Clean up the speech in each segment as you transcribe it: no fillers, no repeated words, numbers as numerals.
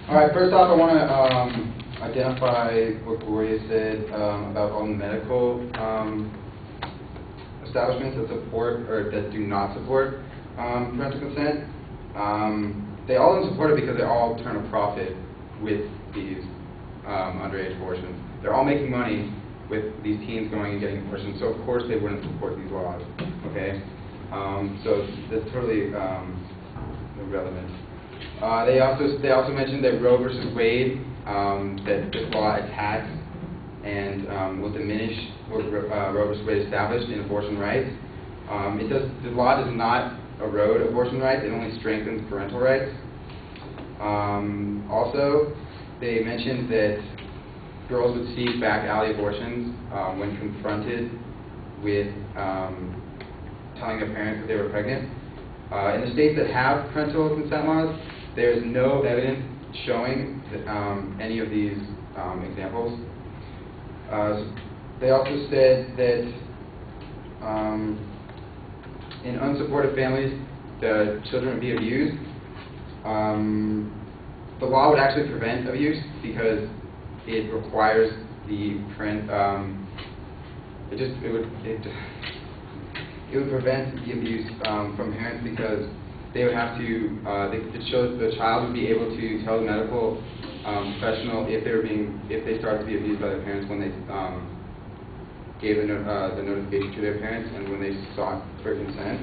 All right, first off, I want to identify what Gloria said about all the medical establishments that support or that do not support parental consent. They all don't support it because they all turn a profit with these underage abortions. They're all making money with these teens going and getting abortions, so of course they wouldn't support these laws. Okay, so that's totally irrelevant. They also mentioned that Roe versus Wade, that this law attacks and will diminish what Roe versus Wade established in abortion rights. The law does not erode abortion rights; it only strengthens parental rights. Also, they mentioned that girls would seek back alley abortions when confronted with telling their parents that they were pregnant. In the states that have parental consent laws, there's no evidence showing that, any of these examples. They also said that in unsupportive families, the children would be abused. The law would actually prevent abuse because it requires the parent. It would prevent the abuse from parents because they would have to. The child would be able to tell the medical professional if they started to be abused by their parents when they gave the notification to their parents and when they sought for consent.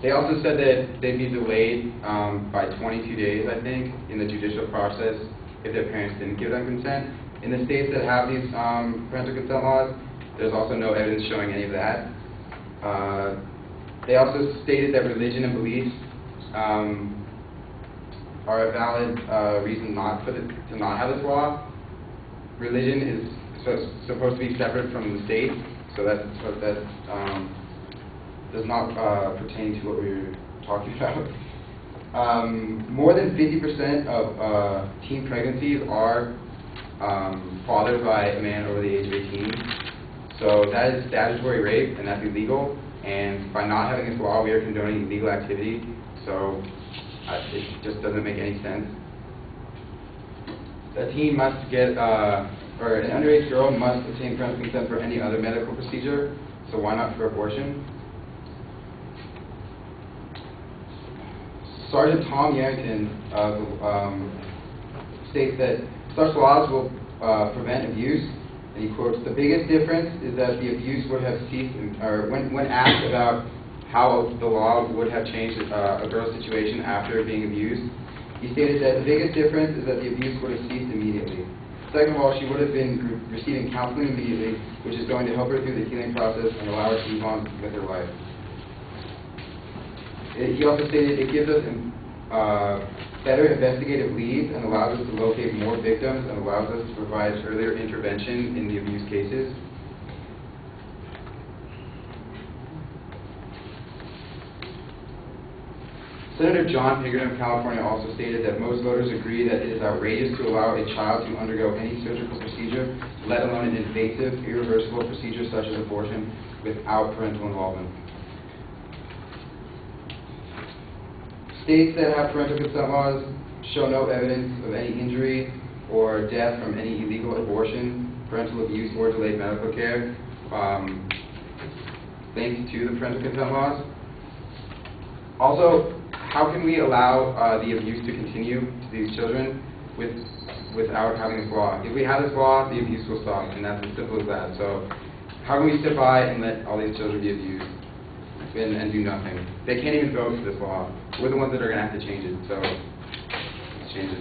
They also said that they'd be delayed by 22 days, I think, in the judicial process if their parents didn't give them consent. In the states that have these parental consent laws, there's also no evidence showing any of that. They also stated that religion and beliefs are a valid reason to not have this law. Religion is supposed to be separate from the state, so that does not pertain to what we were talking about. More than 50% of teen pregnancies are fathered by a man over the age of 18. So that is statutory rape, and that's illegal. And by not having this law, we are condoning illegal activity. So it just doesn't make any sense. A teen must get, or an underage girl must obtain parental consent for any other medical procedure. So why not for abortion? Sergeant Tom Yarrington states that such laws will prevent abuse, and he quotes, "The biggest difference is that the abuse would have ceased," or when asked about how the law would have changed a girl's situation after being abused, he stated that the biggest difference is that the abuse would have ceased immediately. Second of all, she would have been receiving counseling immediately, which is going to help her through the healing process and allow her to move on with her life. He also stated it gives us better investigative leads and allows us to locate more victims and allows us to provide earlier intervention in the abuse cases. Senator John Pinkerton of California also stated that most voters agree that it is outrageous to allow a child to undergo any surgical procedure, let alone an invasive, irreversible procedure such as abortion, without parental involvement. States that have parental consent laws show no evidence of any injury or death from any illegal abortion, parental abuse, or delayed medical care linked to the parental consent laws. Also, how can we allow the abuse to continue to these children without having this law? If we have this law, the abuse will stop, and that's as simple as that. So how can we sit by and let all these children be abused and do nothing? They can't even vote for this law. We're the ones that are going to have to change it, so let's change it.